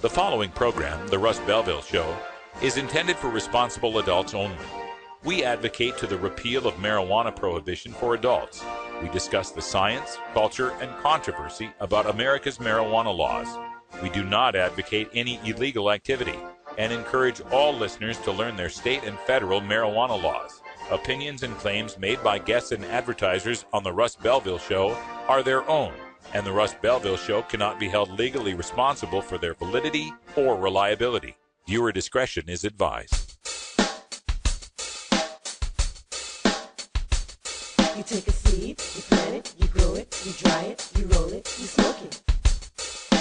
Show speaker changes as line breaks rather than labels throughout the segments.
The following program, The Russ Belville Show, is intended for responsible adults only. We advocate to the repeal of marijuana prohibition for adults. We discuss the science, culture, and controversy about America's marijuana laws. We do not advocate any illegal activity and encourage all listeners to learn their state and federal marijuana laws. Opinions and claims made by guests and advertisers on The Russ Belville Show are their own, and The Russ Belville Show cannot be held legally responsible for their validity or reliability. Viewer discretion is advised.
You take a seed, you plant it, you grow it, you dry it, you roll it, you smoke it.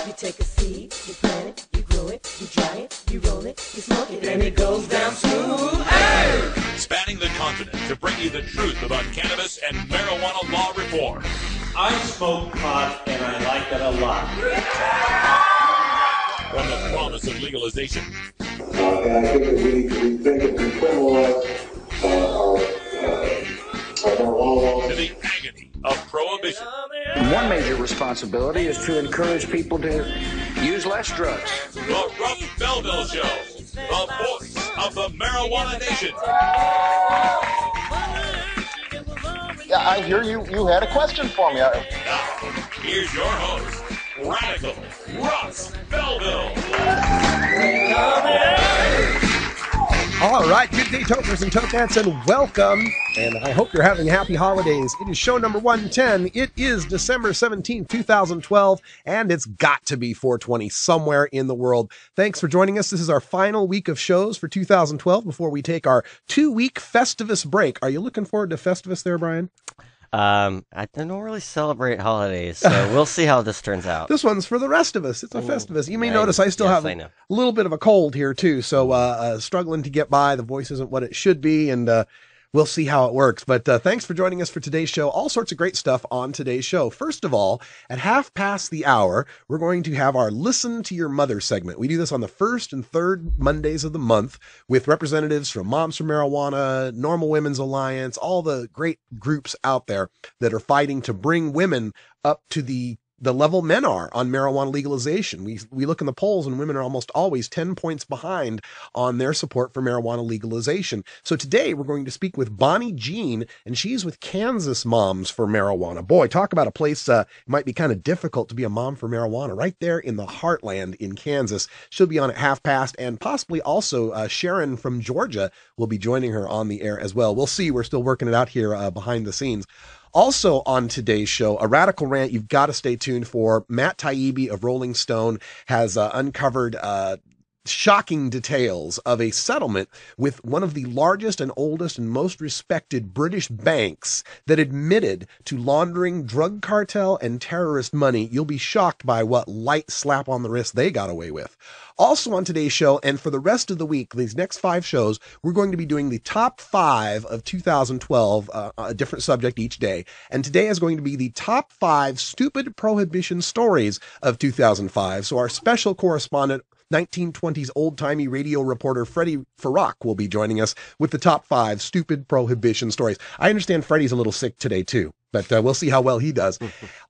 You take a seed, you plant it, you grow it, you dry it, you roll it, you smoke it, and it goes down smooth. Hey!
Spanning the continent to bring you the truth about cannabis and marijuana law reform.
I smoke pot and I like it a lot.
From the promise of legalization.
And I think that we think if we criminalize our marijuana laws.
To the agony of prohibition.
One major responsibility is to encourage people to use less drugs.
The Russ Belville Show, the voice of the marijuana nation.
Yeah, I hear you had a question for me.
Now, here's your host, Radical Russ Belville.
All right, good day, tokers and tokettes, and welcome. And I hope you're having happy holidays. It is show number 110. It is December 17, 2012, and it's got to be 420 somewhere in the world. Thanks for joining us. This is our final week of shows for 2012 before we take our 2-week Festivus break. Are you looking forward to Festivus there, Brian?
I don't really celebrate holidays, so we'll see how this turns out.
This one's for the rest of us. It's a Festivus. You may notice I still have a little bit of a cold here, too, so struggling to get by. The voice isn't what it should be, and we'll see how it works. But thanks for joining us for today's show. All sorts of great stuff on today's show. First of all, at 1:30, we're going to have our Listen to Your Mother segment. We do this on the first and third Mondays of the month with representatives from Moms for Marijuana, Normal Women's Alliance, all the great groups out there that are fighting to bring women up to the level men are on marijuana legalization. We look in the polls and women are almost always 10 points behind on their support for marijuana legalization. So today we're going to speak with Bonnie Jean, and she's with Kansas Moms for Marijuana. Boy, talk about a place it might be kind of difficult to be a mom for marijuana, right there in the heartland in Kansas. She'll be on at 1:30, and possibly also Sharon from Georgia will be joining her on the air as well. We'll see. We're still working it out here behind the scenes. Also on today's show, a radical rant you've got to stay tuned for. Matt Taibbi of Rolling Stone has uncovered shocking details of a settlement with one of the largest and oldest and most respected British banks that admitted to laundering drug cartel and terrorist money. You'll be shocked by what light slap on the wrist they got away with. Also on today's show, and for the rest of the week, these next 5 shows, we're going to be doing the top 5 of 2012, a different subject each day. And today is going to be the top 5 stupid prohibition stories of 2005. So our special correspondent, 1920s old-timey radio reporter Freddie Farrak will be joining us with the top 5 stupid prohibition stories. I understand Freddie's a little sick today, too, but we'll see how well he does.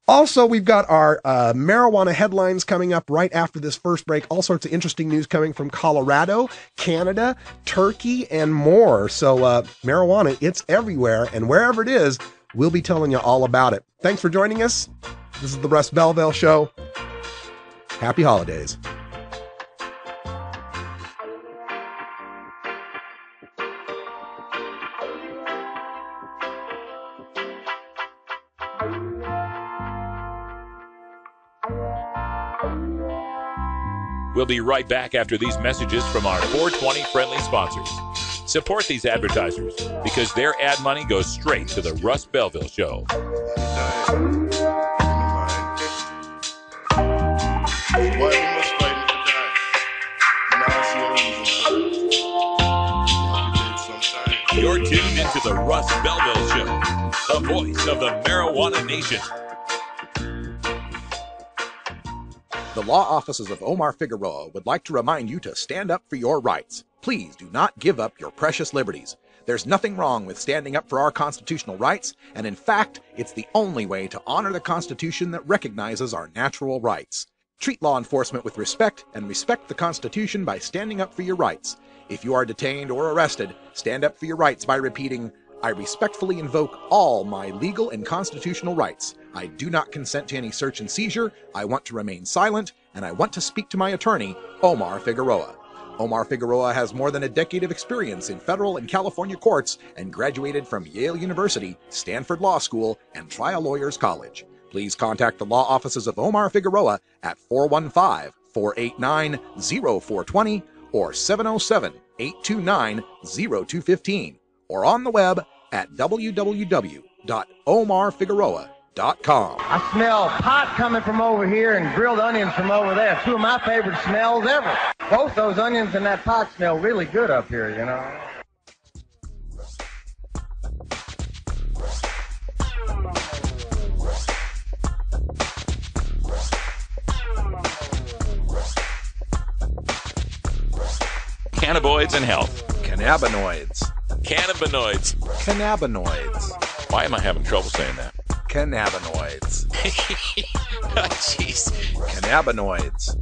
Also, we've got our marijuana headlines coming up right after this first break. All sorts of interesting news coming from Colorado, Canada, Turkey, and more. So marijuana, it's everywhere, and wherever it is, we'll be telling you all about it. Thanks for joining us. This is the Russ Belville Show. Happy holidays.
We'll be right back after these messages from our 420 friendly sponsors. Support these advertisers because their ad money goes straight to the Russ Belville Show. You're tuned into the Russ Belville Show, the voice of the marijuana nation.
The law offices of Omar Figueroa would like to remind you to stand up for your rights. Please do not give up your precious liberties. There's nothing wrong with standing up for our constitutional rights, and in fact, it's the only way to honor the Constitution that recognizes our natural rights. Treat law enforcement with respect and respect the Constitution by standing up for your rights. If you are detained or arrested, stand up for your rights by repeating, I respectfully invoke all my legal and constitutional rights. I do not consent to any search and seizure. I want to remain silent, and I want to speak to my attorney, Omar Figueroa. Omar Figueroa has more than a decade of experience in federal and California courts and graduated from Yale University, Stanford Law School, and Trial Lawyers College. Please contact the law offices of Omar Figueroa at 415-489-0420 or 707-829-0215 or on the web at www.omarfigueroa.com.
I smell pot coming from over here and grilled onions from over there. Two of my favorite smells ever. Both those onions and that pot smell really good up here, you know.
Cannabinoids and health.
Cannabinoids.
Cannabinoids.
Cannabinoids.
Why am I having trouble saying that?
Cannabinoids.
Oh, jeez.
Cannabinoids.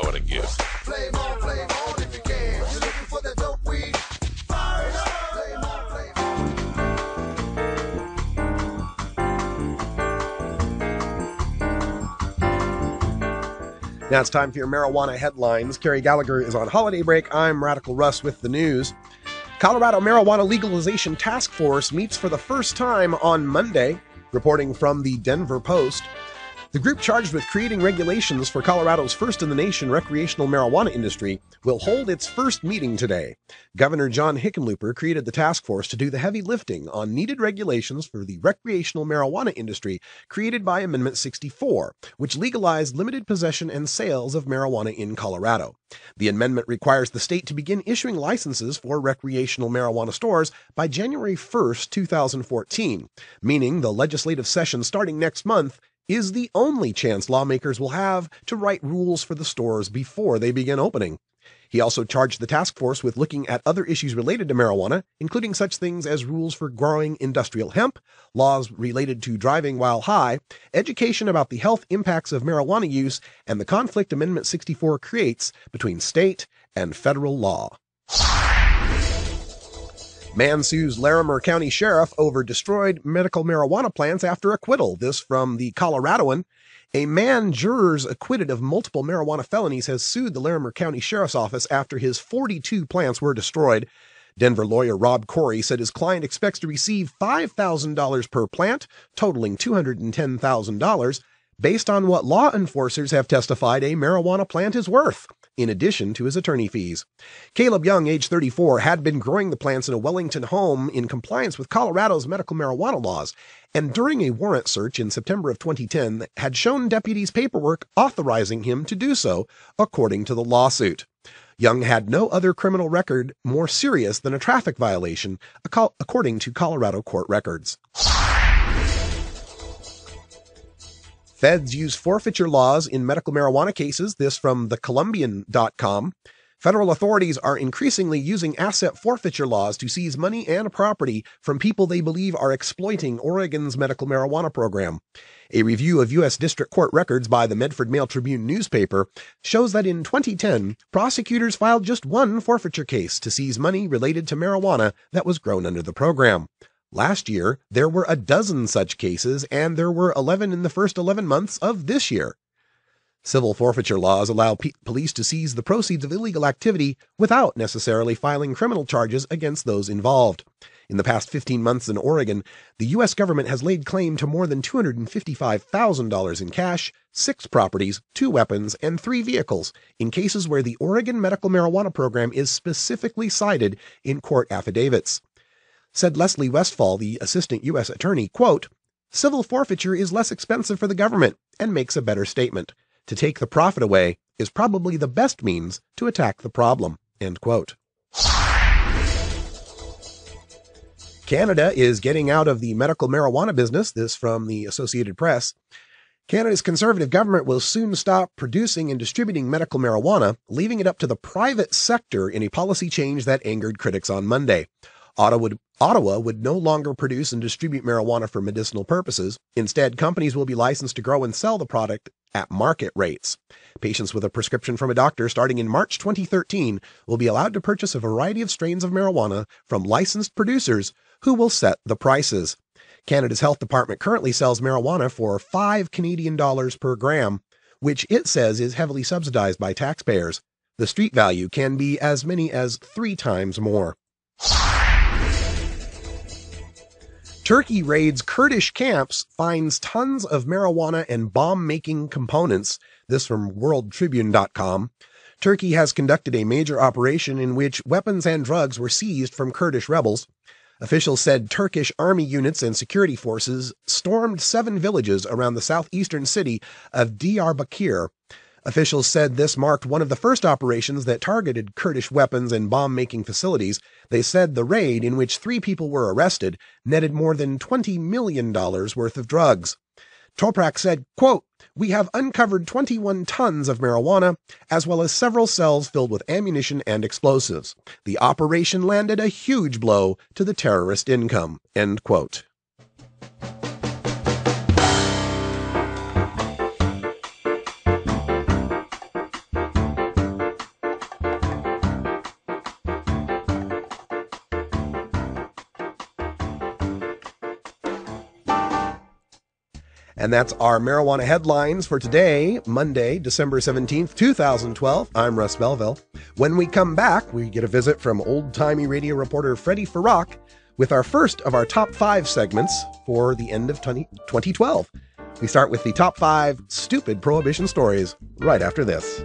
What a gift.
Flame on if you can. You're looking for the dope weed. Fire it up. Flame on.
Now it's time for your marijuana headlines. Kerry Gallagher is on holiday break. I'm Radical Russ with the news. Colorado Marijuana Legalization Task Force meets for the first time on Monday, reporting from the Denver Post. The group charged with creating regulations for Colorado's first-in-the-nation recreational marijuana industry will hold its first meeting today. Governor John Hickenlooper created the task force to do the heavy lifting on needed regulations for the recreational marijuana industry created by Amendment 64, which legalized limited possession and sales of marijuana in Colorado. The amendment requires the state to begin issuing licenses for recreational marijuana stores by January 1st, 2014, meaning the legislative session starting next month is the only chance lawmakers will have to write rules for the stores before they begin opening. He also charged the task force with looking at other issues related to marijuana, including such things as rules for growing industrial hemp, laws related to driving while high, education about the health impacts of marijuana use, and the conflict Amendment 64 creates between state and federal law. Man sues Larimer County Sheriff over destroyed medical marijuana plants after acquittal. This from the Coloradoan. A man jurors acquitted of multiple marijuana felonies has sued the Larimer County Sheriff's Office after his 42 plants were destroyed. Denver lawyer Rob Corey said his client expects to receive $5,000 per plant, totaling $210,000, based on what law enforcers have testified a marijuana plant is worth, in addition to his attorney fees. Caleb Young, age 34, had been growing the plants in a Wellington home in compliance with Colorado's medical marijuana laws, and during a warrant search in September of 2010 had shown deputies paperwork authorizing him to do so, according to the lawsuit. Young had no other criminal record more serious than a traffic violation, according to Colorado court records. Feds use forfeiture laws in medical marijuana cases. This from thecolumbian.com. Federal authorities are increasingly using asset forfeiture laws to seize money and property from people they believe are exploiting Oregon's medical marijuana program. A review of U.S. District Court records by the Medford Mail Tribune newspaper shows that in 2010, prosecutors filed just one forfeiture case to seize money related to marijuana that was grown under the program. Last year, there were a dozen such cases, and there were 11 in the first 11 months of this year. Civil forfeiture laws allow police to seize the proceeds of illegal activity without necessarily filing criminal charges against those involved. In the past 15 months in Oregon, the U.S. government has laid claim to more than $255,000 in cash, 6 properties, 2 weapons, and 3 vehicles in cases where the Oregon medical marijuana program is specifically cited in court affidavits. Said Leslie Westfall, the assistant U.S. attorney, quote, "Civil forfeiture is less expensive for the government and makes a better statement. To take the profit away is probably the best means to attack the problem," end quote. Canada is getting out of the medical marijuana business. This from the Associated Press. Canada's Conservative government will soon stop producing and distributing medical marijuana, leaving it up to the private sector in a policy change that angered critics on Monday. Ottawa would no longer produce and distribute marijuana for medicinal purposes. Instead, companies will be licensed to grow and sell the product at market rates. Patients with a prescription from a doctor starting in March 2013 will be allowed to purchase a variety of strains of marijuana from licensed producers who will set the prices. Canada's Health Department currently sells marijuana for $5 Canadian per gram, which it says is heavily subsidized by taxpayers. The street value can be as many as 3 times more. Turkey raids Kurdish camps, finds tons of marijuana and bomb-making components. This from WorldTribune.com. Turkey has conducted a major operation in which weapons and drugs were seized from Kurdish rebels. Officials said Turkish army units and security forces stormed 7 villages around the southeastern city of Diyarbakir. Officials said this marked one of the first operations that targeted Kurdish weapons and bomb-making facilities. They said the raid, in which 3 people were arrested, netted more than $20 million worth of drugs. Toprak said, quote, "We have uncovered 21 tons of marijuana, as well as several cells filled with ammunition and explosives. The operation landed a huge blow to the terrorist income." End quote. And that's our marijuana headlines for today, Monday, December 17th, 2012. I'm Russ Belville. When we come back, we get a visit from old-timey radio reporter Freddie Farrakh with our first of our top 5 segments for the end of 2012. We start with the top 5 stupid prohibition stories right after this.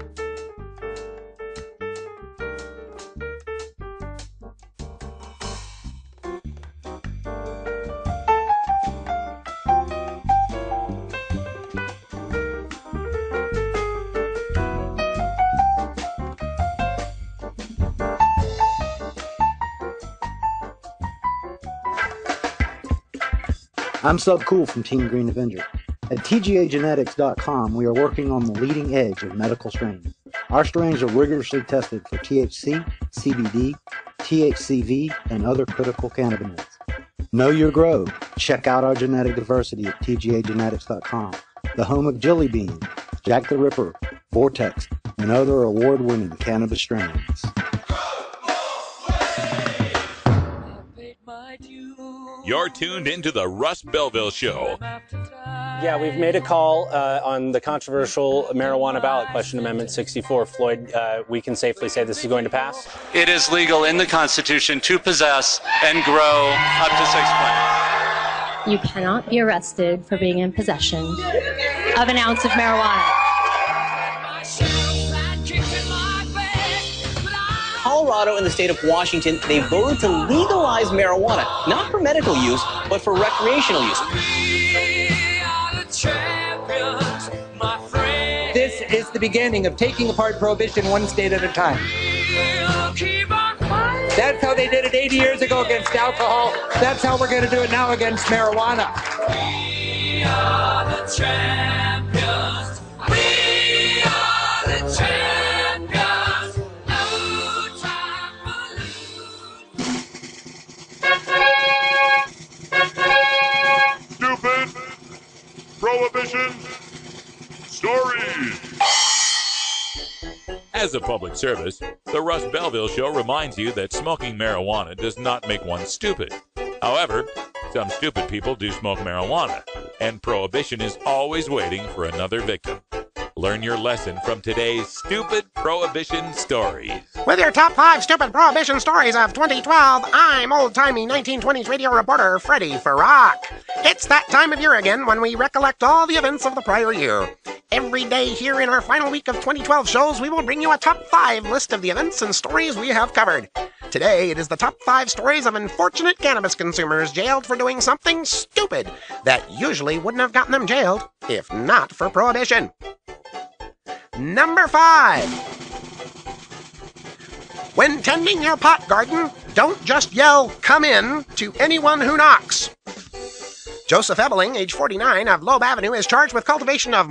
I'm Sub Cool from Team Green Avenger. At TGAgenetics.com, we are working on the leading edge of medical strains. Our strains are rigorously tested for THC, CBD, THCV, and other critical cannabinoids. Know your grow. Check out our genetic diversity at TGAgenetics.com, the home of Jelly Bean, Jack the Ripper, Vortex, and other award-winning cannabis strains.
You're tuned into the Russ Belville Show.
Yeah, we've made a call on the controversial marijuana ballot question, Amendment 64. Floyd, we can safely say this is going to pass?
It is legal in the Constitution to possess and grow up to 6 plants.
You cannot be arrested for being in possession of an ounce of marijuana.
Colorado and the state of Washington, they voted to legalize marijuana, not for medical use, but for recreational use.
This is the beginning of taking apart prohibition one state at a time. That's how they did it 80 years ago against alcohol. That's how we're going to do it now against marijuana. We are the champions. We are the champions.
Stupid prohibition stories. As a public service, the Russ Belville Show reminds you that smoking marijuana does not make one stupid. However, some stupid people do smoke marijuana, and prohibition is always waiting for another victim. Learn your lesson from today's stupid prohibition stories.
With your top 5 stupid prohibition stories of 2012, I'm old-timey 1920s radio reporter Freddie Farrakh. It's that time of year again when we recollect all the events of the prior year. Every day here in our final week of 2012 shows, we will bring you a top 5 list of the events and stories we have covered. Today, it is the top 5 stories of unfortunate cannabis consumers jailed for doing something stupid that usually wouldn't have gotten them jailed if not for prohibition. Number 5. When tending your pot garden, don't just yell, "Come in," to anyone who knocks. Joseph Ebeling, age 49, of Loeb Avenue, is charged with cultivation of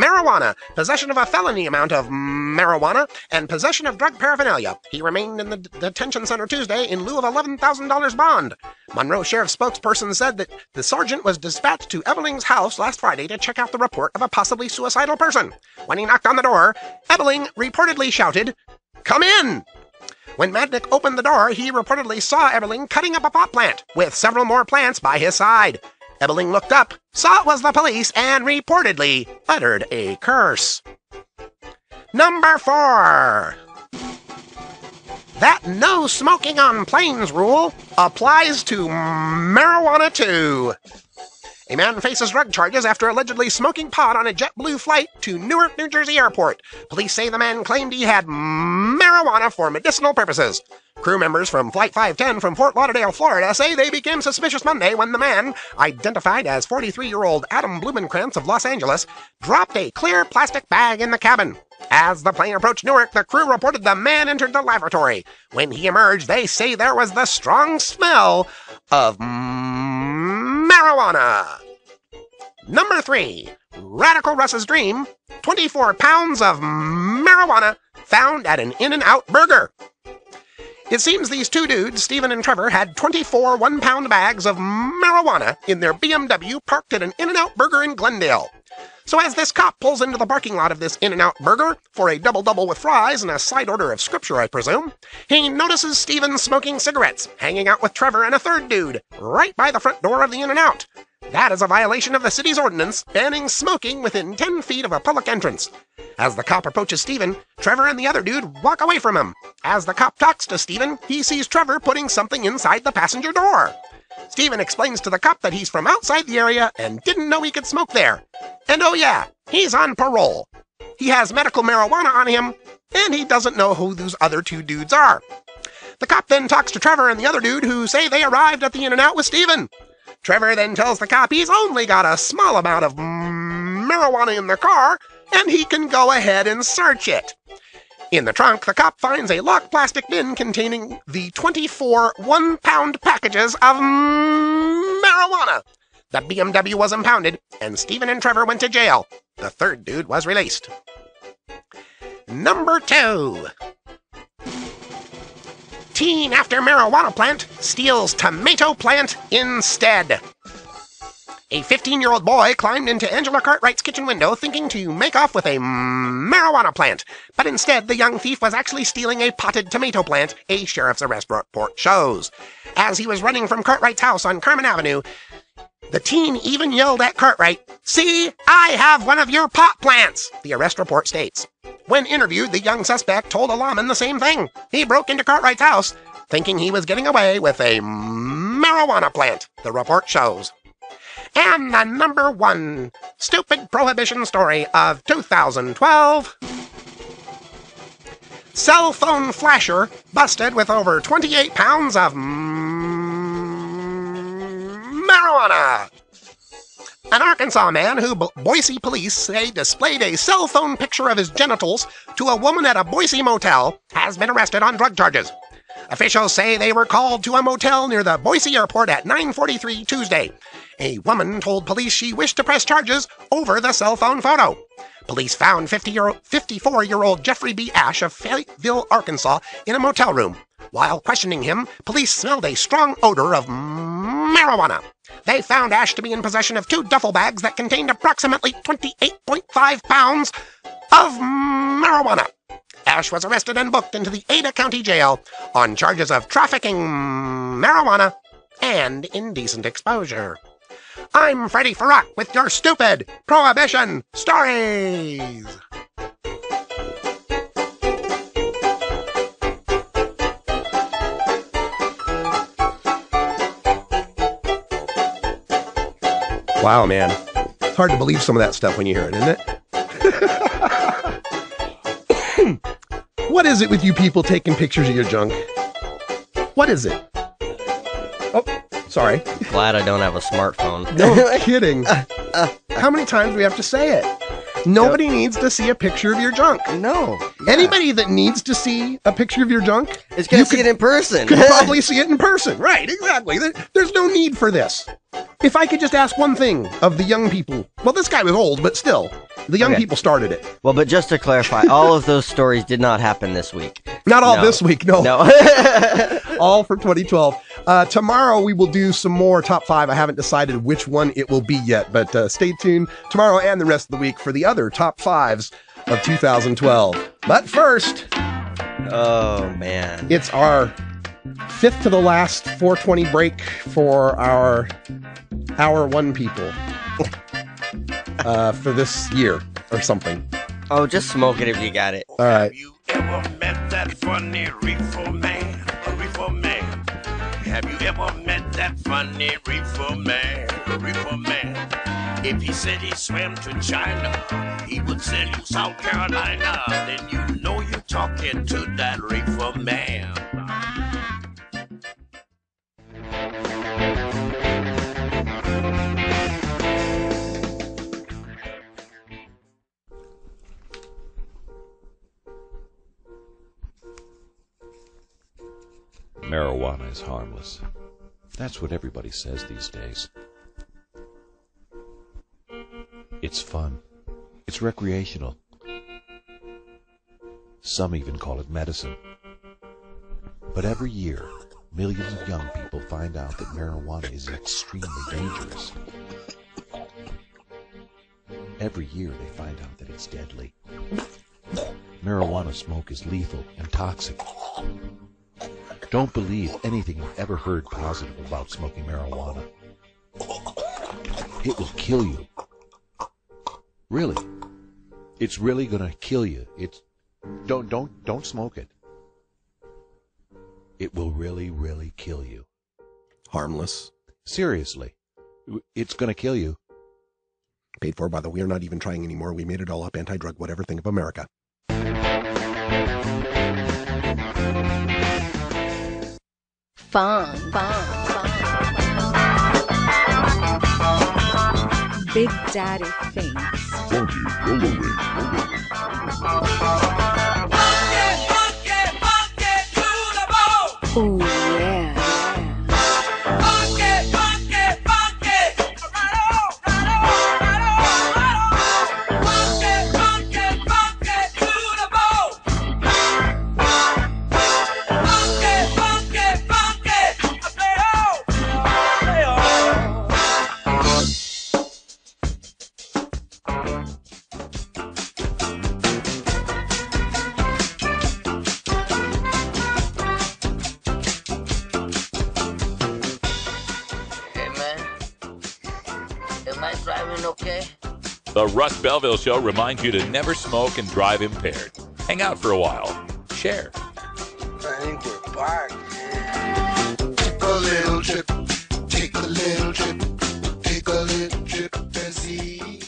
marijuana, possession of a felony amount of marijuana, and possession of drug paraphernalia. He remained in the detention center Tuesday in lieu of $11,000 bond. Monroe Sheriff's spokesperson said that the sergeant was dispatched to Ebbeling's house last Friday to check out the report of a possibly suicidal person. When he knocked on the door, Ebbeling reportedly shouted, "Come in!" When Madnick opened the door, he reportedly saw Ebbeling cutting up a pot plant, with several more plants by his side. Ebbeling looked up, saw it was the police, and reportedly uttered a curse. Number 4. That no smoking on planes rule applies to marijuana too. A man faces drug charges after allegedly smoking pot on a JetBlue flight to Newark, New Jersey airport. Police say the man claimed he had marijuana for medicinal purposes. Crew members from Flight 510 from Fort Lauderdale, Florida say they became suspicious Monday when the man, identified as 43-year-old Adam Blumenkrantz of Los Angeles, dropped a clear plastic bag in the cabin. As the plane approached Newark, the crew reported the man entered the lavatory. When he emerged, they say there was the strong smell of marijuana. Number 3. Radical Russ's dream, 24 pounds of marijuana found at an In-N-Out burger. It seems these two dudes, Stephen and Trevor, had 24 one-pound bags of marijuana in their BMW parked at an In-N-Out burger in Glendale. So as this cop pulls into the parking lot of this In-N-Out burger for a double-double with fries and a side order of scripture, I presume, he notices Stephen smoking cigarettes, hanging out with Trevor and a third dude, right by the front door of the In-N-Out. That is a violation of the city's ordinance banning smoking within 10 feet of a public entrance. As the cop approaches Stephen, Trevor and the other dude walk away from him. As the cop talks to Stephen, he sees Trevor putting something inside the passenger door. Stephen explains to the cop that he's from outside the area and didn't know he could smoke there. And oh yeah, he's on parole. He has medical marijuana on him, and he doesn't know who those other two dudes are. The cop then talks to Trevor and the other dude, who say they arrived at the In-N-Out with Stephen. Trevor then tells the cop he's only got a small amount of marijuana in the car, and he can go ahead and search it. In the trunk, the cop finds a locked plastic bin containing the 24 one-pound packages of marijuana. The BMW was impounded, and Stephen and Trevor went to jail. The third dude was released. Number 2. Teen after marijuana plant steals tomato plant instead. A 15-year-old boy climbed into Angela Cartwright's kitchen window thinking to make off with a marijuana plant, but instead the young thief was actually stealing a potted tomato plant, a sheriff's arrest report shows. As he was running from Cartwright's house on Carmen Avenue, the teen even yelled at Cartwright, "See, I have one of your pot plants," the arrest report states. When interviewed, the young suspect told a lawman the same thing. He broke into Cartwright's house, thinking he was getting away with a marijuana plant, the report shows. And the number 1 stupid prohibition story of 2012. Cell phone flasher busted with over 28 pounds of marijuana. An Arkansas man who Boise police say displayed a cell phone picture of his genitals to a woman at a Boise motel has been arrested on drug charges. Officials say they were called to a motel near the Boise airport at 9:43 Tuesday. A woman told police she wished to press charges over the cell phone photo. Police found 54-year-old Jeffrey B. Ash of Fayetteville, Arkansas, in a motel room. While questioning him, police smelled a strong odor of marijuana. They found Ash to be in possession of 2 duffel bags that contained approximately 28.5 pounds of marijuana. Ash was arrested and booked into the Ada County Jail on charges of trafficking marijuana and indecent exposure. I'm Freddie Farrock with your stupid Prohibition Stories! Wow, man. It's hard to believe some of that stuff when you hear it, isn't it? What is it with you people taking pictures of your junk? What is it? Oh, sorry.
Glad I don't have a smartphone.
No kidding. How many times do we have to say it?
Nobody needs to see a picture of your junk.
No. Yeah.
Anybody that needs to see a picture of your junk
is going to see it in person.
Could probably see it in person. Right, exactly. There's no need for this. If I could just ask one thing of the young people. Well, this guy was old, but still. The young people started it.
Well, but just to clarify, all of those stories did not happen this week.
Not all this week, no.
No.
All for 2012. Tomorrow we will do some more top 5. I haven't decided which one it will be yet, but stay tuned tomorrow and the rest of the week for the other top 5s of 2012. But first...
Oh, man.
It's our 5th to the last 420 break for our Hour 1 people. For this year or something.
Oh, just smoke it if you got it.
All right.
Have you ever met that funny reefer man? A reefer man. Have you ever met that funny reefer man? A reefer man. If he said he swam to China, he would sell you South Carolina. Then you know you're talking to that reefer man.
Marijuana is harmless. That's what everybody says these days. It's fun. It's recreational. Some even call it medicine. But every year, millions of young people find out that marijuana is extremely dangerous. Every year they find out that it's deadly. Marijuana smoke is lethal and toxic. Don't believe anything you've ever heard positive about smoking marijuana. It will kill you. Really. It's really gonna kill you. Don't smoke it. It will really, really kill you.
Harmless.
Seriously. It's gonna kill you.
Paid for by the We Are Not Even Trying Anymore. We Made It All Up Anti-Drug Whatever Thing of America.
Fun. Big Daddy thinks.
Funky roller
Ooh, yeah.
The Russ Belville Show reminds you to never smoke and drive impaired. Hang out for a while. Share.
I think we're back. Take a little trip. Take a little trip. Take a little trip and see.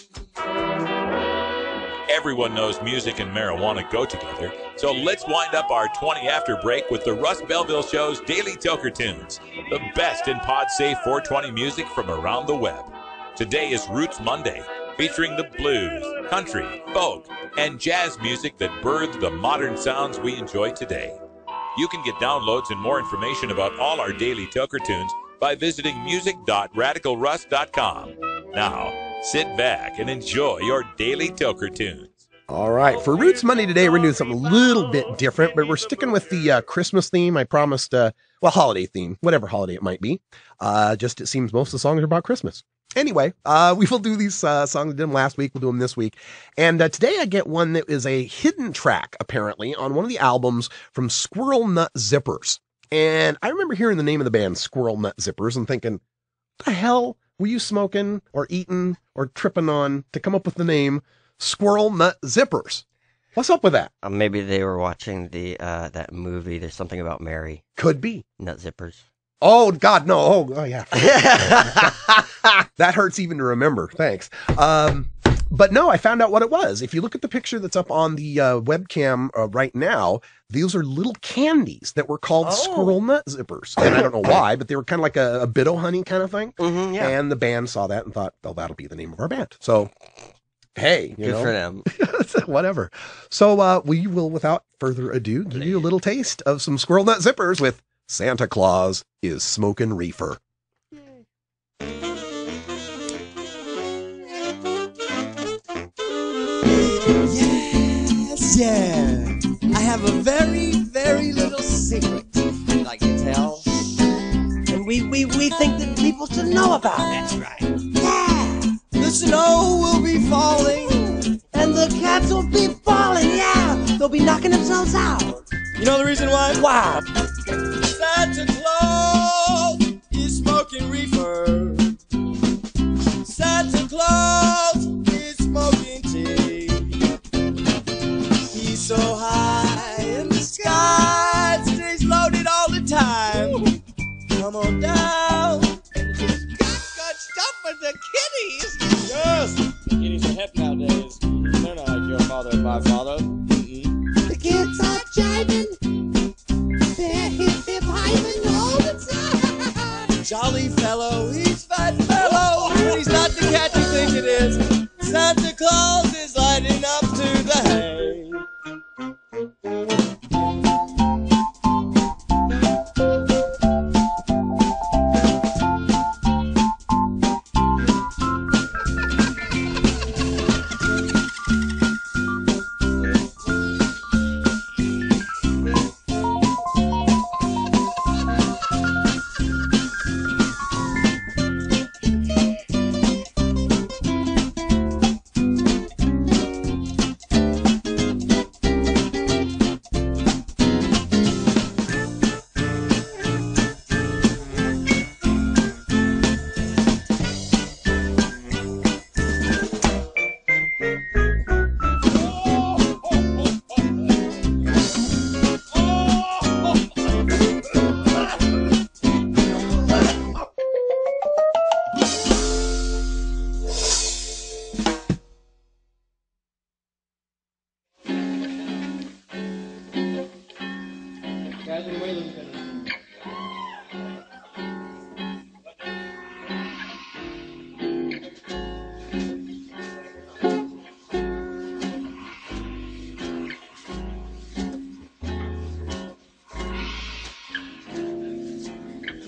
Everyone knows music and marijuana go together, so let's wind up our 20 after break with the Russ Belville Show's Daily Toker Tunes, the best in pod-safe 420 music from around the web. Today is Roots Monday, featuring the blues, country, folk, and jazz music that birthed the modern sounds we enjoy today. You can get downloads and more information about all our daily Toker Tunes by visiting music.radicalruss.com. Now, sit back and enjoy your daily Toker Tunes.
All right, for Roots Monday today, we're doing something a little bit different, but we're sticking with the Christmas theme. I promised, holiday theme, whatever holiday it might be. Just it seems most of the songs are about Christmas. Anyway, we will do these songs. We did them last week. We'll do them this week. And today I get one that is a hidden track, apparently, on one of the albums from Squirrel Nut Zippers. And I remember hearing the name of the band, Squirrel Nut Zippers, and thinking, what the hell were you smoking or eating or tripping on to come up with the name Squirrel Nut Zippers? What's up with that?
Maybe they were watching the that movie. There's something about Mary.
Could be.
Nut Zippers.
Oh, God, no. Oh yeah. That hurts even to remember. Thanks. But no, I found out what it was. If you look at the picture that's up on the webcam right now, these are little candies that were called Squirrel Nut Zippers. And I don't know why, but they were kind of like a bit of honey kind of thing.
Mm-hmm, yeah.
And the band saw that and thought, oh, that'll be the name of our band. So Hey,
Good for them.
Whatever. So we will, without further ado, give you a little taste of some squirrel nut zippers with Santa Claus is Smoking Reefer.
Yes, yeah. I have a very, very little secret I'd like to tell. And we think that people should know about it. That's right. Yeah. The snow will be falling. And the cats will be falling, yeah. They'll be knocking themselves out. You know the reason why? Why? Santa Claus is smoking reefer. Santa Claus is smoking tea. He's so high in the sky, stays loaded all the time. Come on down and just got stuff with the kitties. Yes, the kitties are hip nowadays. They're not like your father and my father. The kids are jiving. They're hip hiving all the time. Jolly fellow, he's fat fellow. He's not the cat you think it is. Santa Claus is lighting up to the hay.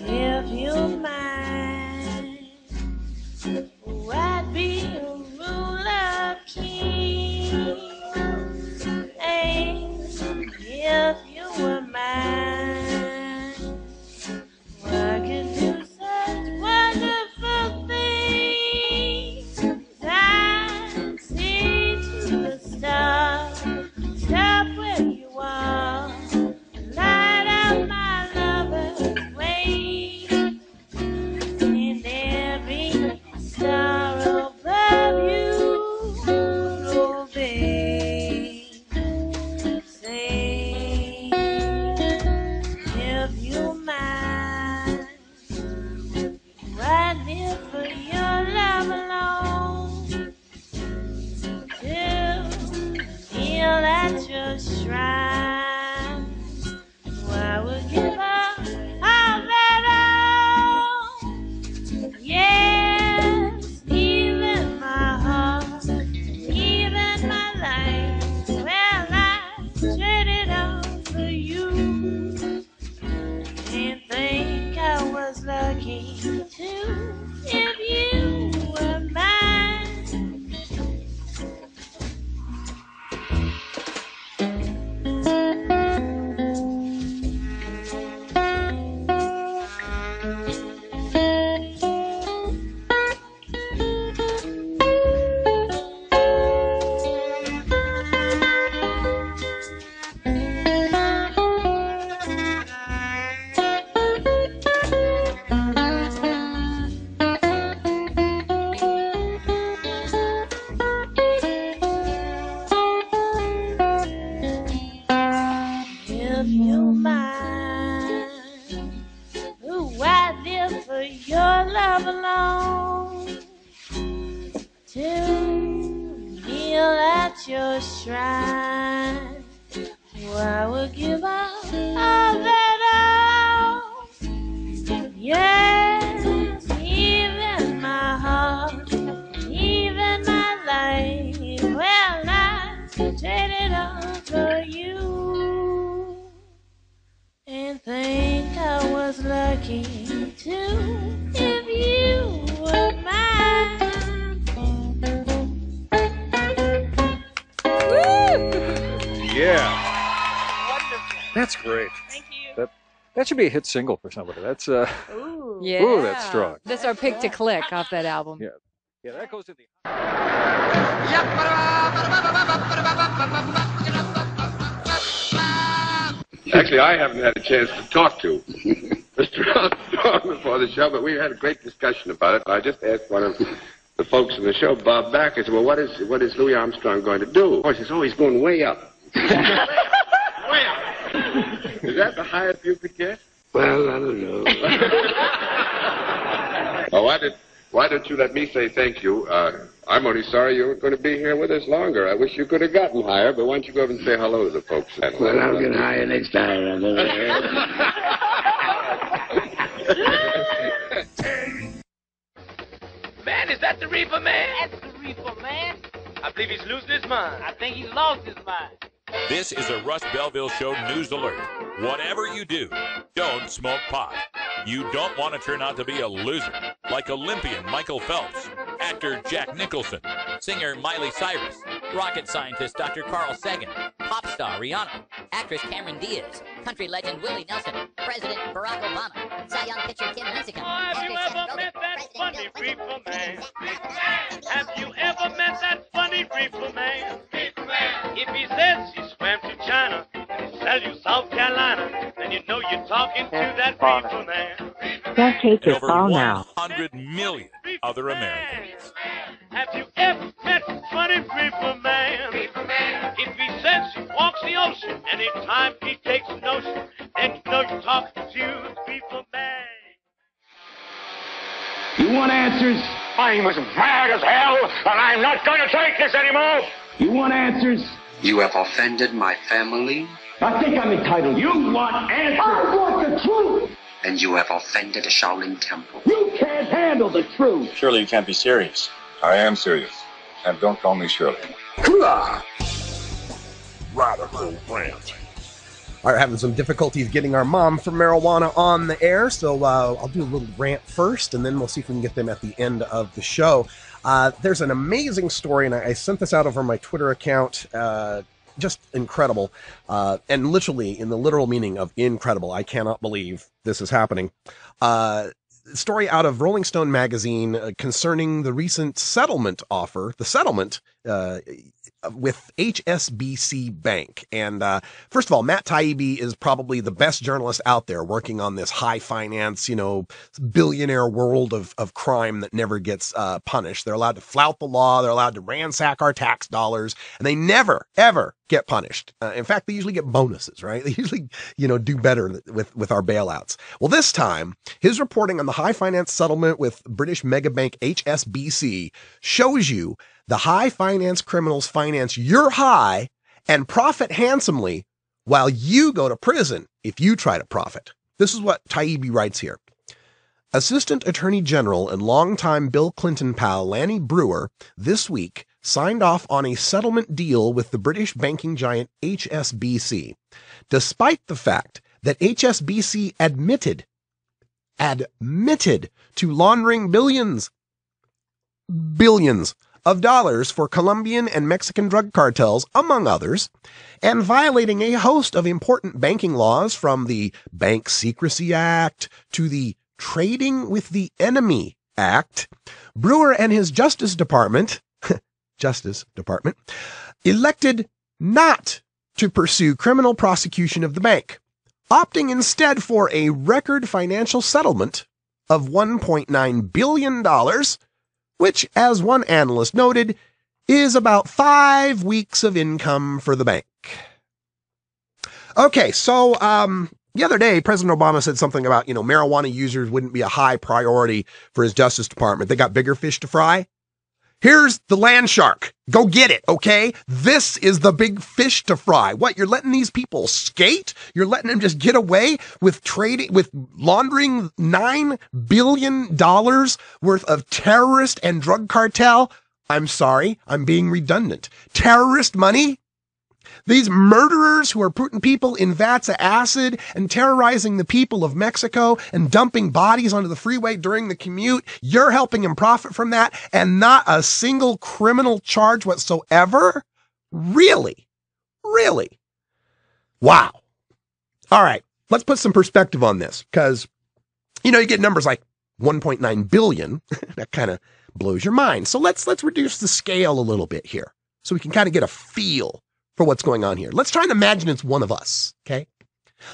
If you mind, I'd be a ruler king. And if you were mine, I could do such wonderful things. I'd see to the stars, stop where you are, light up my lover's way, and every star above you will obey. Say, if you mind, right there for your love alone, till kneel at your shrine. I would give up all that all. Yes, even my heart, even my life. Well, I trade it all for you. And think I was lucky too, if you were mine. If you mind, ooh, I live for your love alone. To kneel at your shrine, I would give up all that all. Yes, even my heart, even my life.
working too if you were mine.
Yeah. That's great. Thank you. That should be a hit single for somebody. That's
Ooh, yeah.
Ooh, that's strong.
That's our pick to click off that album.
Yeah. Yeah, that goes in the
Actually, I haven't had a chance to talk to Mr. Armstrong before the show, but we had a great discussion about it. I just asked one of the folks in the show, Bob Back, I said, well, what is Louis Armstrong going to do? Oh, he says, he's going way up. Way up. Is that the highest you could get? Well, I don't know. Oh, why don't you let me say thank you? I'm only sorry you weren't going to be here with us longer. I wish you could have gotten higher, but why don't you go over and say hello to the folks? Well, I'll get higher next time.
Man, is that the Reefer Man?
That's the Reefer Man.
I believe he's losing his mind.
I think he's lost his mind.
This is a Russ Belville Show news alert. Whatever you do, don't smoke pot. You don't want to turn out to be a loser, like Olympian Michael Phelps, actor Jack Nicholson,
singer Miley Cyrus, rocket scientist Dr. Carl Sagan, pop star Rihanna, actress Cameron Diaz, country legend Willie Nelson, President Barack Obama, Cy Young pitcher Kim Lincecum.
Have you ever met that funny Reefer Man? Have you ever met that funny Reefer Man? If he says he swam to China and he sells you South Carolina, then you know you're talking to that Reefer Man.
Don't take your
over
ball now.
100 million other Americans.
Have you ever met funny Reefer Man? If he says he walks the ocean anytime he takes notion, then you know you're talking to Reefer Man.
You want answers? I'm as mad as hell, and I'm not going to take this anymore. You want answers?
You have offended my family.
I think I'm entitled. You want answers? I want the truth.
And you have offended the Shaolin Temple.
You can't handle the truth.
Surely you can't be serious. I am serious. And don't call me Shirley.
Radical rant.
All right, having some difficulties getting our mom from marijuana on the air, so I'll do a little rant first, and then we'll see if we can get them at the end of the show. There's an amazing story, and I sent this out over my Twitter account. Just incredible, and literally in the literal meaning of incredible. I cannot believe this is happening. Story out of Rolling Stone magazine concerning the recent settlement offer, the settlement with HSBC Bank. And first of all, Matt Taibbi is probably the best journalist out there working on this high finance, billionaire world of crime that never gets punished. They're allowed to flout the law. They're allowed to ransack our tax dollars, and they never, ever get punished. In fact, they usually get bonuses, right? They usually, do better with our bailouts. Well, this time, his reporting on the high finance settlement with British megabank HSBC shows you the high finance criminals finance your high and profit handsomely while you go to prison if you try to profit. This is what Taibbi writes here. Assistant Attorney General and longtime Bill Clinton pal Lanny Breuer this week signed off on a settlement deal with the British banking giant HSBC, despite the fact that HSBC admitted to laundering billions of dollars for Colombian and Mexican drug cartels, among others, and violating a host of important banking laws from the Bank Secrecy Act to the Trading with the Enemy Act. Breuer and his Justice Department elected not to pursue criminal prosecution of the bank, opting instead for a record financial settlement of $1.9 billion, which, as one analyst noted, is about 5 weeks of income for the bank. Okay, so the other day, President Obama said something about, marijuana users wouldn't be a high priority for his Justice Department. They got bigger fish to fry. Here's the land shark. Go get it, okay? This is the big fish to fry. What, you're letting these people skate? You're letting them just get away with laundering $9 billion worth of terrorist and drug cartel? I'm sorry, I'm being redundant. Terrorist money? These murderers who are putting people in vats of acid and terrorizing the people of Mexico and dumping bodies onto the freeway during the commute, you're helping them profit from that, and not a single criminal charge whatsoever? Really? Really? Wow. All right, let's put some perspective on this, because, you know, you get numbers like 1.9 billion. That kind of blows your mind. So let's reduce the scale a little bit here so we can kind of get a feel for what's going on here. Let's try and imagine it's one of us, okay?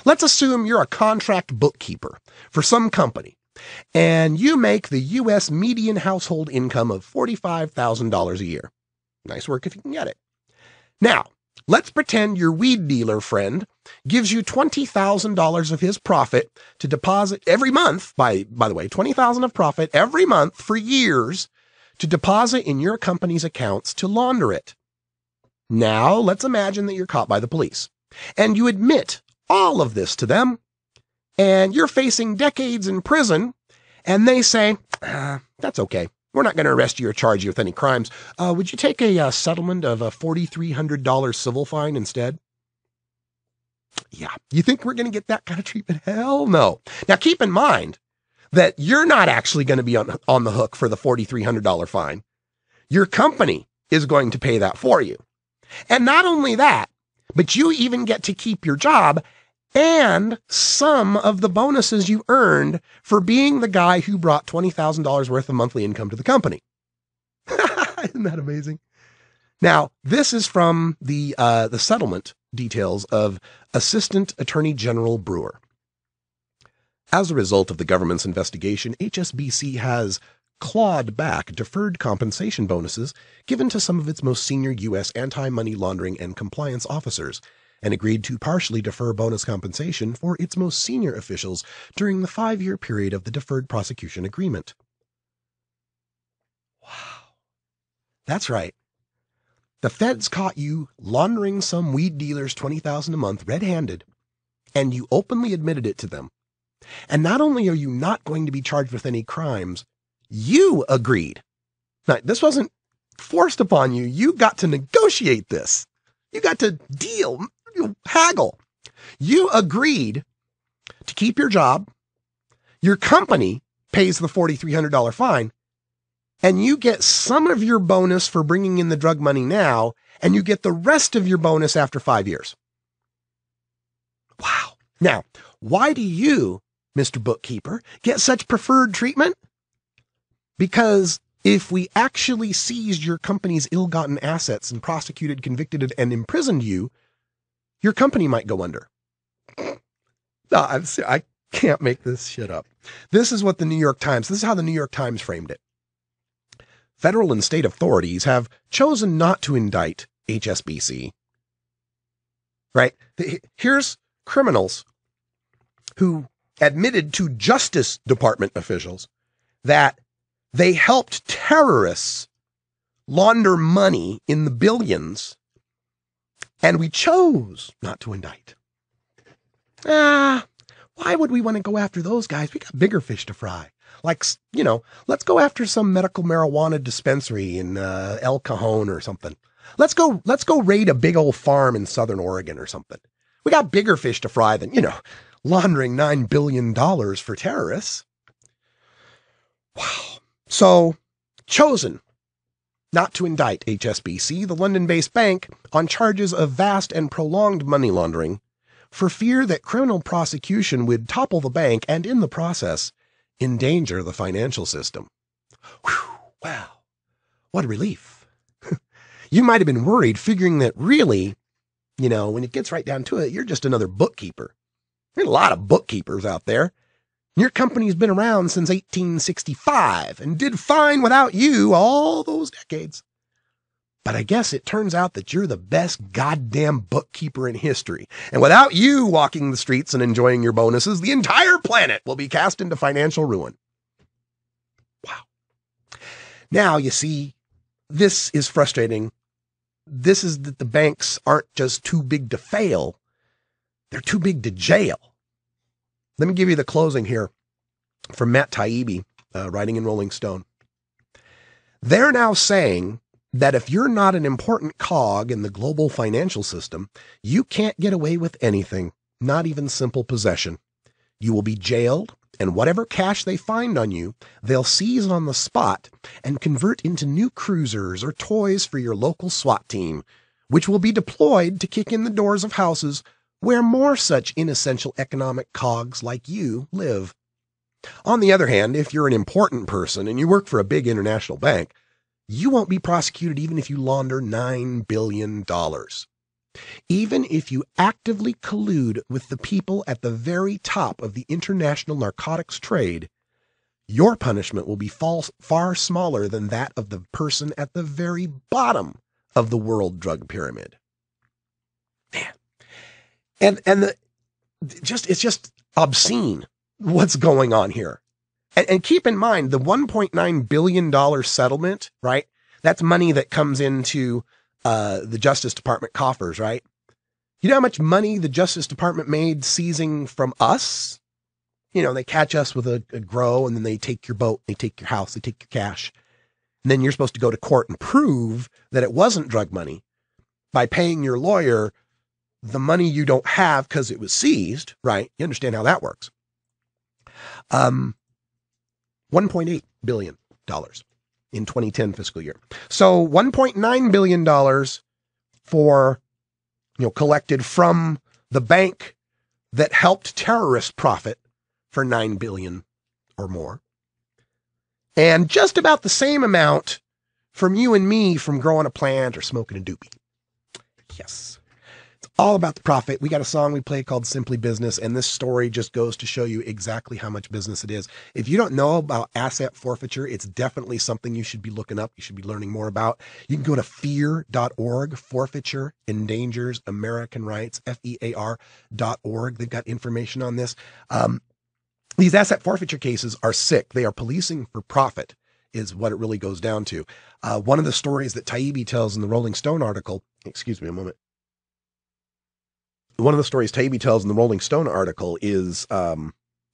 Let's assume you're a contract bookkeeper for some company, and you make the U.S. median household income of $45,000 a year. Nice work if you can get it. Now, let's pretend your weed dealer friend gives you $20,000 of his profit to deposit every month, by the way, $20,000 of profit every month for years to deposit in your company's accounts to launder it. Now, let's imagine that you're caught by the police, and you admit all of this to them, and you're facing decades in prison, and they say, that's okay. We're not going to arrest you or charge you with any crimes. Would you take a settlement of a $4,300 civil fine instead? Yeah. You think we're going to get that kind of treatment? Hell no. Now, keep in mind that you're not actually going to be on the hook for the $4,300 fine. Your company is going to pay that for you. And not only that, but you even get to keep your job and some of the bonuses you earned for being the guy who brought $20,000 worth of monthly income to the company. Isn't that amazing? Now, this is from the settlement details of Assistant Attorney General Brewer. As a result of the government's investigation, HSBC has clawed back deferred compensation bonuses given to some of its most senior U.S. anti-money laundering and compliance officers, and agreed to partially defer bonus compensation for its most senior officials during the 5-year period of the deferred prosecution agreement. Wow. That's right. The feds caught you laundering some weed dealers $20,000 a month red-handed, and you openly admitted it to them. And not only are you not going to be charged with any crimes, you agreed. Now, this wasn't forced upon you. You got to negotiate this. You got to deal, haggle. You agreed to keep your job. Your company pays the $4,300 fine, and you get some of your bonus for bringing in the drug money now, and you get the rest of your bonus after 5 years. Wow. Now, why do you, Mr. Bookkeeper, get such preferred treatment? Because if we actually seized your company's ill-gotten assets and prosecuted, convicted, and imprisoned you, your company might go under. I can't make this shit up. This is what the New York Times, this is how the New York Times framed it. Federal and state authorities have chosen not to indict HSBC. Right? Here's criminals who admitted to Justice Department officials that they helped terrorists launder money in the billions, and we chose not to indict. Why would we want to go after those guys? We got bigger fish to fry. Like, you know, let's go after some medical marijuana dispensary in El Cajon or something. Let's go raid a big old farm in Southern Oregon or something. We got bigger fish to fry than, you know, laundering $9 billion for terrorists. Wow. So, chosen not to indict HSBC, the London-based bank, on charges of vast and prolonged money laundering, for fear that criminal prosecution would topple the bank and, in the process, endanger the financial system. Whew, wow, what a relief. You might have been worried, figuring that really, you know, when it gets right down to it, you're just another bookkeeper. There are a lot of bookkeepers out there. Your company's been around since 1865 and did fine without you all those decades. But I guess it turns out that you're the best goddamn bookkeeper in history. And without you walking the streets and enjoying your bonuses, the entire planet will be cast into financial ruin. Wow. Now, you see, this is frustrating. This is that the banks aren't just too big to fail. They're too big to jail. Let me give you the closing here from Matt Taibbi, writing in Rolling Stone. They're now saying that if you're not an important cog in the global financial system, you can't get away with anything, not even simple possession. You will be jailed, and whatever cash they find on you, they'll seize on the spot and convert into new cruisers or toys for your local SWAT team, which will be deployed to kick in the doors of houses where more such inessential economic cogs like you live. On the other hand, if you're an important person and you work for a big international bank, you won't be prosecuted even if you launder $9 billion. Even if you actively collude with the people at the very top of the international narcotics trade, your punishment will be far smaller than that of the person at the very bottom of the world drug pyramid. Man. And it's just obscene what's going on here. And keep in mind, the $1.9 billion settlement, right? That's money that comes into the Justice Department coffers, right? You know how much money the Justice Department made seizing from us? You know, they catch us with a grow, and then they take your boat, they take your house, they take your cash. And then you're supposed to go to court and prove that it wasn't drug money by paying your lawyer the money you don't have because it was seized, right? You understand how that works. $1.8 billion in 2010 fiscal year. So $1.9 billion for, collected from the bank that helped terrorists profit for $9 billion or more. And just about the same amount from you and me from growing a plant or smoking a doobie. Yes. It's all about the profit. We got a song we play called Simply Business, and this story just goes to show you exactly how much business it is. If you don't know about asset forfeiture, it's definitely something you should be looking up. You should be learning more about. You can go to fear.org, Forfeiture Endangers American Rights, FEAR.org. They've got information on this. These asset forfeiture cases are sick. They are policing for profit is what it really goes down to. One of the stories that Taibbi tells in the Rolling Stone article, excuse me a moment. One of the stories Taibbi tells in the Rolling Stone article is of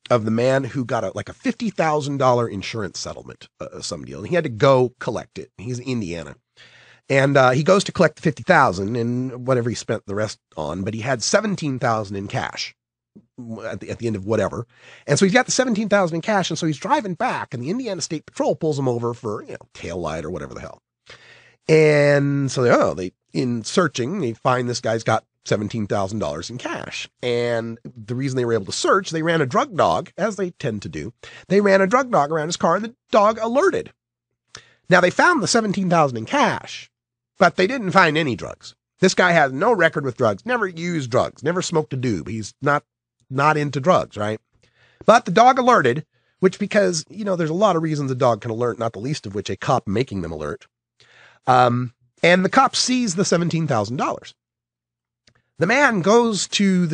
the man who got a $50,000 insurance settlement, some deal. And he had to go collect it. He's in Indiana. And he goes to collect the $50,000 and whatever he spent the rest on, but he had $17,000 in cash at the end of whatever. And so he's got the $17,000 in cash. And so he's driving back, and the Indiana State Patrol pulls him over for, tail light or whatever the hell. And so in searching, they find this guy's got $17,000 in cash. And the reason they were able to search, they ran a drug dog, as they tend to do. They ran a drug dog around his car, and the dog alerted. Now, they found the $17,000 in cash, but they didn't find any drugs. This guy has no record with drugs, never used drugs, never smoked a doob. He's not into drugs, right? But the dog alerted, which because, there's a lot of reasons a dog can alert, not the least of which a cop making them alert. And the cop sees the $17,000. The man goes to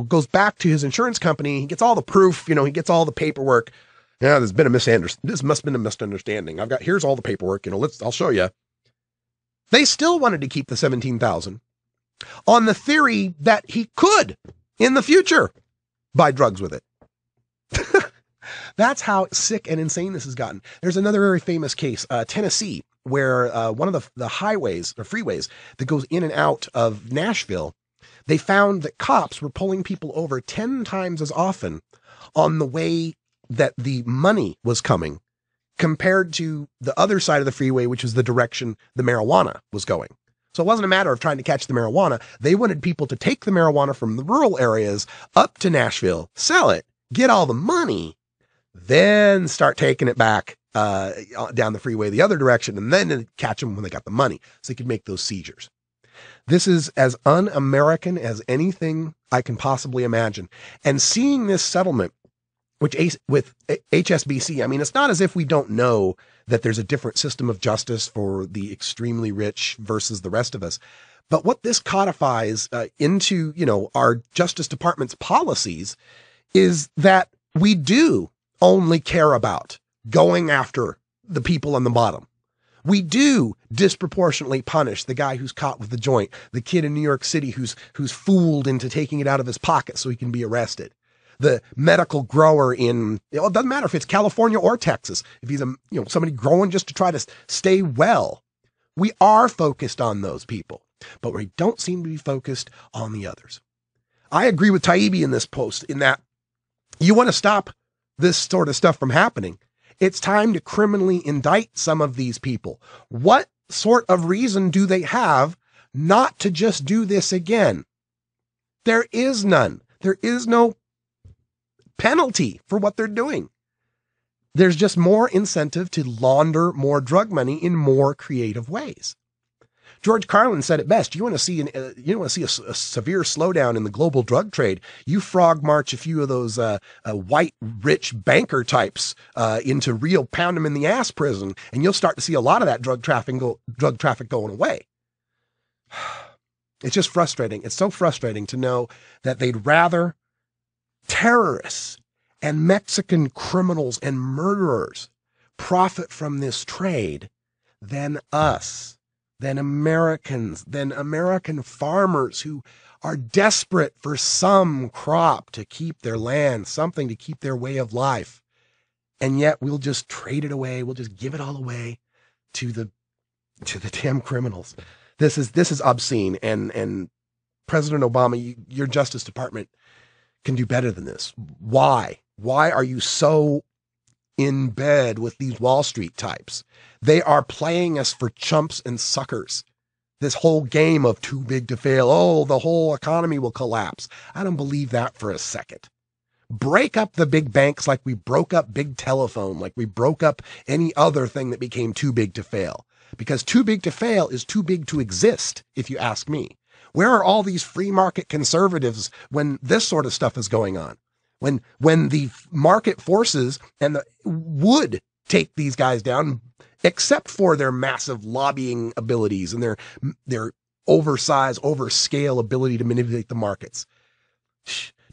goes back to his insurance company. He gets all the proof, he gets all the paperwork. There's been a misunderstanding. This must have been a misunderstanding. Here's all the paperwork, I'll show you. They still wanted to keep the $17,000 on the theory that he could in the future buy drugs with it. That's how sick and insane this has gotten. There's another very famous case, Tennessee, where one of the highways or freeways that goes in and out of Nashville, they found that cops were pulling people over 10 times as often on the way that the money was coming compared to the other side of the freeway, which was the direction the marijuana was going. So it wasn't a matter of trying to catch the marijuana. They wanted people to take the marijuana from the rural areas up to Nashville, sell it, get all the money, then start taking it back down the freeway the other direction, and then catch them when they got the money so they could make those seizures. This is as un-American as anything I can possibly imagine. And seeing this settlement with HSBC, it's not as if we don't know that there's a different system of justice for the extremely rich versus the rest of us. But what this codifies into, our Justice Department's policies is that we do only care about going after the people on the bottom. We do disproportionately punish the guy who's caught with the joint, the kid in New York City who's fooled into taking it out of his pocket so he can be arrested. The medical grower in, it doesn't matter if it's California or Texas. If he's somebody growing just to try to stay well, We are focused on those people, but we don't seem to be focused on the others. I agree with Taibbi in this post in that you want to stop this sort of stuff from happening. It's time to criminally indict some of these people. What sort of reason do they have not to just do this again? There is none. There is no penalty for what they're doing. There's just more incentive to launder more drug money in more creative ways. George Carlin said it best. You want to see a severe slowdown in the global drug trade. You frog march a few of those white rich banker types into real pound them in the ass prison, and you'll start to see a lot of that drug traffic going away. It's just frustrating. It's so frustrating to know that they'd rather terrorists and Mexican criminals and murderers profit from this trade than us. Than Americans, than American farmers who are desperate for some crop to keep their land, something to keep their way of life. And yet we'll just trade it away. We'll just give it all away to the damn criminals. This is obscene. And President Obama, your Justice Department can do better than this. Why? Why are you so in bed with these Wall Street types? They are playing us for chumps and suckers. This whole game of too big to fail. Oh, the whole economy will collapse. I don't believe that for a second. Break up the big banks like we broke up big telephone, like we broke up any other thing that became too big to fail. Because too big to fail is too big to exist, if you ask me. Where are all these free market conservatives when this sort of stuff is going on? When the market forces would take these guys down, except for their massive lobbying abilities and their oversized, overscale ability to manipulate the markets.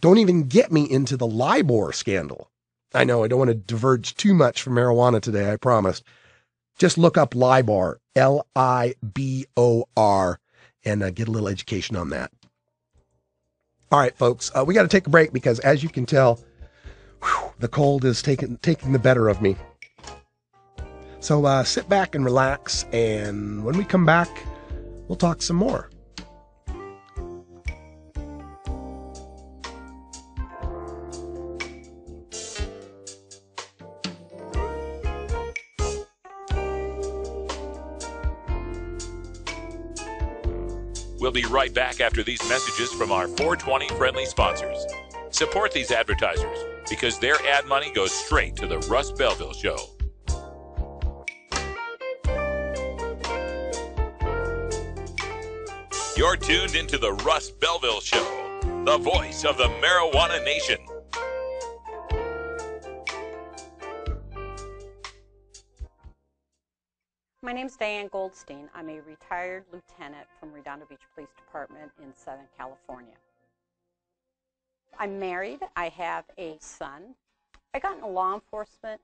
Don't even get me into the LIBOR scandal. I know I don't want to diverge too much from marijuana today, I promise. Just look up LIBOR, LIBOR, and get a little education on that. All right, folks, we got to take a break because, as you can tell, the cold is taking the better of me. So sit back and relax, and when we come back, we'll talk some more.
We'll be right back after these messages from our 420 friendly sponsors. Support these advertisers because their ad money goes straight to the Russ Belville Show. You're tuned into the Russ Belville Show, the voice of the marijuana nation.
My name's Diane Goldstein. I'm a retired lieutenant from Redondo Beach Police Department in Southern California. I'm married. I have a son. I got into law enforcement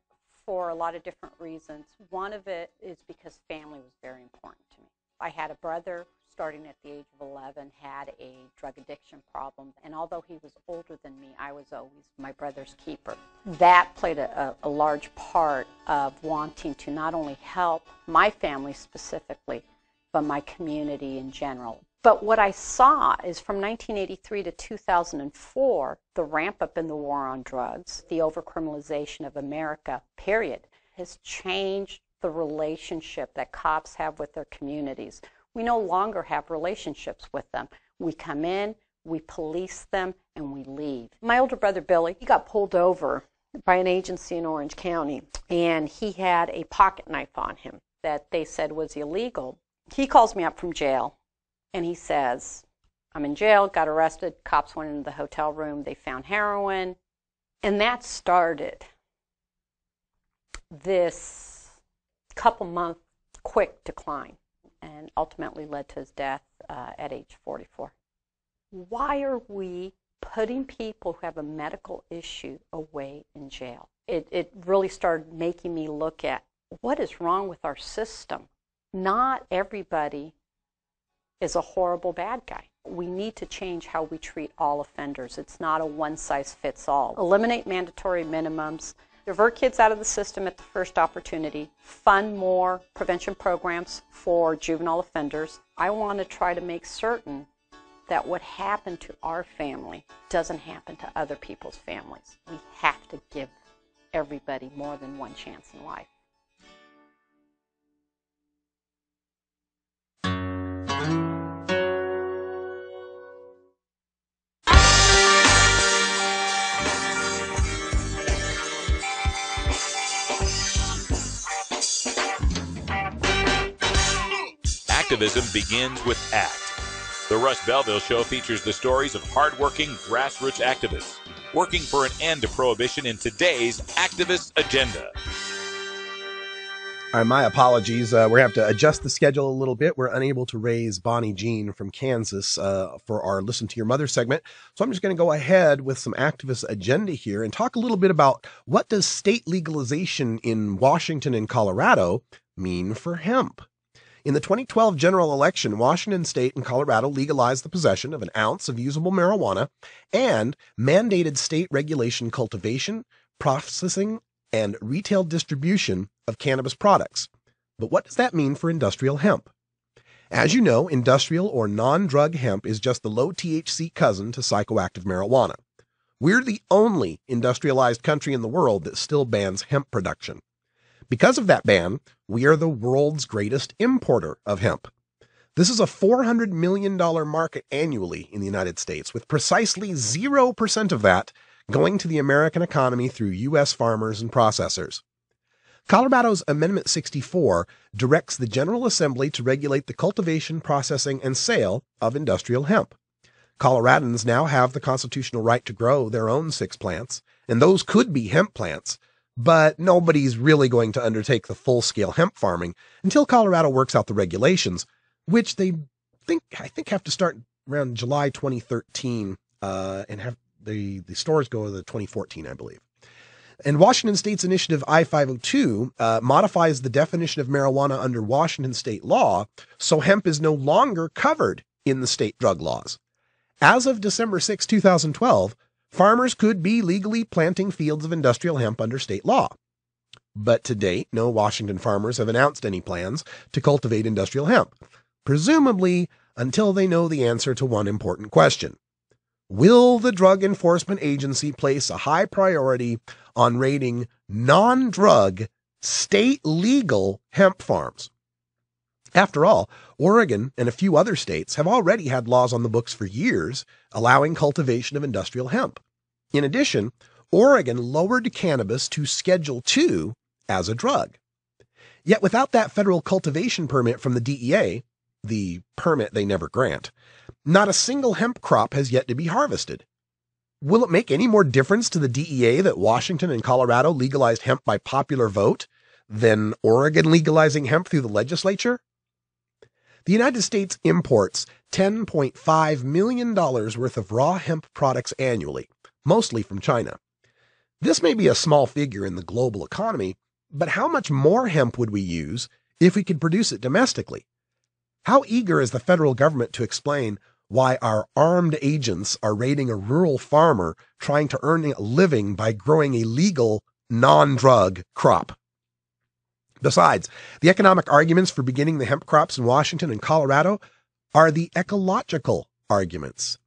for a lot of different reasons. One of it is because family was very important to me. I had a brother starting at the age of 11, had a drug addiction problem, and although he was older than me, I was always my brother's keeper. That played a large part of wanting to not only help my family specifically, but my community in general. But what I saw is from 1983 to 2004, the ramp up in the war on drugs, the overcriminalization of America, period, has changed the relationship that cops have with their communities. We no longer have relationships with them. We come in, we police them, and we leave. My older brother, Billy, he got pulled over by an agency in Orange County, and he had a pocket knife on him that they said was illegal. He calls me up from jail, and he says, I'm in jail, got arrested, cops went into the hotel room, they found heroin, and that started this couple-month quick decline, and ultimately led to his death at age 44. Why are we putting people who have a medical issue away in jail? It really started making me look at what is wrong with our system. Not everybody is a horrible bad guy. We need to change how we treat all offenders. It's not a one-size-fits-all. Eliminate mandatory minimums. Divert kids out of the system at the first opportunity, fund more prevention programs for juvenile offenders. I want to try to make certain that what happened to our family doesn't happen to other people's families. We have to give everybody more than one chance in life.
Activism begins with ACT. The Russ Belville Show features the stories of hardworking grassroots activists working for an end to prohibition in today's activist agenda.
All right, my apologies. We have to adjust the schedule a little bit. We're unable to raise Bonnie Jean from Kansas for our Listen to Your Mother segment. So I'm just going to go ahead with some activist agenda here and talk a little bit about what does state legalization in Washington and Colorado mean for hemp. In the 2012 general election, Washington State and Colorado legalized the possession of an ounce of usable marijuana and mandated state regulation cultivation, processing, and retail distribution of cannabis products. But what does that mean for industrial hemp? As you know, industrial or non-drug hemp is just the low THC cousin to psychoactive marijuana. We're the only industrialized country in the world that still bans hemp production. Because of that ban, we are the world's greatest importer of hemp. This is a $400 million market annually in the United States, with precisely 0% of that going to the American economy through U.S. farmers and processors. Colorado's Amendment 64 directs the General Assembly to regulate the cultivation, processing, and sale of industrial hemp. Coloradans now have the constitutional right to grow their own 6 plants, and those could be hemp plants, but nobody's really going to undertake the full-scale hemp farming until Colorado works out the regulations, which I think have to start around July 2013 and have the stores go to the 2014, I believe. And Washington State's initiative I-502 modifies the definition of marijuana under Washington state law, so hemp is no longer covered in the state drug laws. As of December 6, 2012, farmers could be legally planting fields of industrial hemp under state law. But to date, no Washington farmers have announced any plans to cultivate industrial hemp, presumably until they know the answer to one important question. Will the Drug Enforcement Agency place a high priority on raiding non-drug, state-legal hemp farms? After all, Oregon and a few other states have already had laws on the books for years allowing cultivation of industrial hemp. In addition, Oregon lowered cannabis to Schedule II as a drug. Yet without that federal cultivation permit from the DEA, the permit they never grant, not a single hemp crop has yet to be harvested. Will it make any more difference to the DEA that Washington and Colorado legalized hemp by popular vote than Oregon legalizing hemp through the legislature? The United States imports $10.5 million worth of raw hemp products annually, mostly from China. This may be a small figure in the global economy, but how much more hemp would we use if we could produce it domestically? How eager is the federal government to explain why our armed agents are raiding a rural farmer trying to earn a living by growing a legal, non-drug crop? Besides, the economic arguments for beginning the hemp crops in Washington and Colorado are the ecological arguments.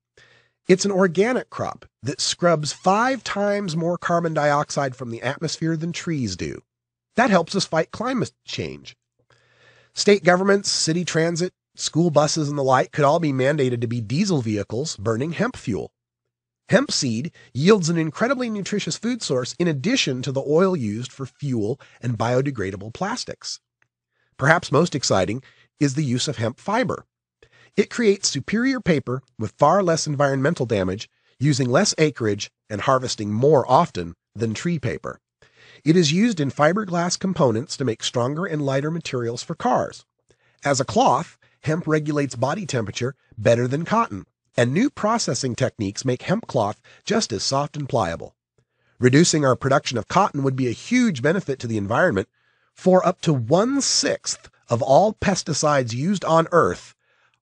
It's an organic crop that scrubs 5 times more carbon dioxide from the atmosphere than trees do. That helps us fight climate change. State governments, city transit, school buses, and the like could all be mandated to be diesel vehicles burning hemp fuel. Hemp seed yields an incredibly nutritious food source in addition to the oil used for fuel and biodegradable plastics. Perhaps most exciting is the use of hemp fiber. It creates superior paper with far less environmental damage, using less acreage and harvesting more often than tree paper. It is used in fiberglass components to make stronger and lighter materials for cars. As a cloth, hemp regulates body temperature better than cotton, and new processing techniques make hemp cloth just as soft and pliable. Reducing our production of cotton would be a huge benefit to the environment, for up to 1/6 of all pesticides used on Earth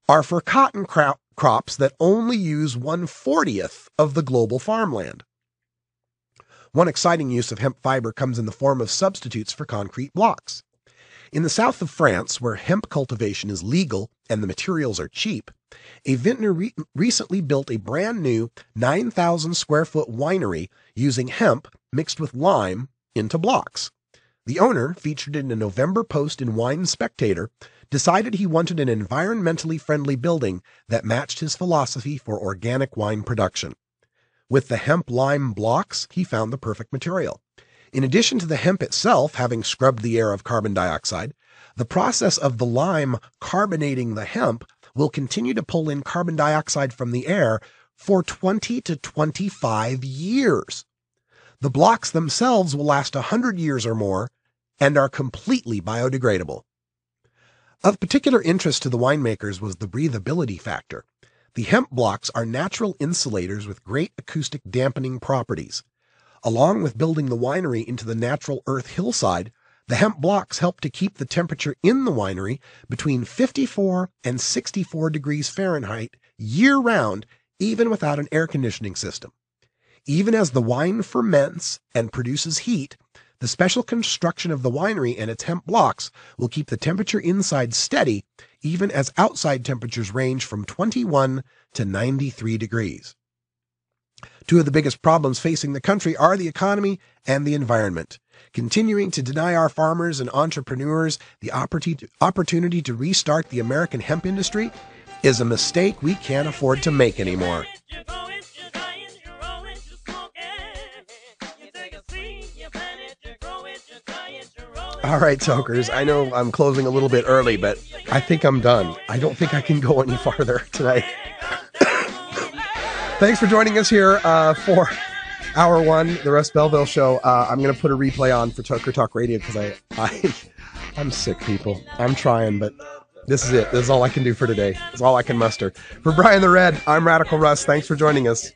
are for cotton crops that only use 1/40 of the global farmland. One exciting use of hemp fiber comes in the form of substitutes for concrete blocks. In the south of France, where hemp cultivation is legal and the materials are cheap, a vintner recently built a brand new 9,000 square foot winery using hemp mixed with lime into blocks. The owner, featured in a November post in Wine Spectator, decided he wanted an environmentally friendly building that matched his philosophy for organic wine production. With the hemp lime blocks, he found the perfect material. In addition to the hemp itself having scrubbed the air of carbon dioxide, the process of the lime carbonating the hemp will continue to pull in carbon dioxide from the air for 20 to 25 years. The blocks themselves will last 100 years or more and are completely biodegradable. Of particular interest to the winemakers was the breathability factor. The hemp blocks are natural insulators with great acoustic dampening properties. Along with building the winery into the natural earth hillside, the hemp blocks help to keep the temperature in the winery between 54 and 64 degrees Fahrenheit year-round, even without an air conditioning system. Even as the wine ferments and produces heat, the special construction of the winery and its hemp blocks will keep the temperature inside steady, even as outside temperatures range from 21 to 93 degrees. Two of the biggest problems facing the country are the economy and the environment. Continuing to deny our farmers and entrepreneurs the opportunity to restart the American hemp industry is a mistake we can't afford to make anymore. All right, Tokers, I know I'm closing a little bit early, but I think I'm done. I don't think I can go any farther tonight. Thanks for joining us here for Hour 1, the Russ Belville Show. I'm going to put a replay on for Toker Talk Radio because I'm sick, people. I'm trying, but this is it. This is all I can do for today. It's all I can muster. For Brian the Red, I'm Radical Russ. Thanks for joining us.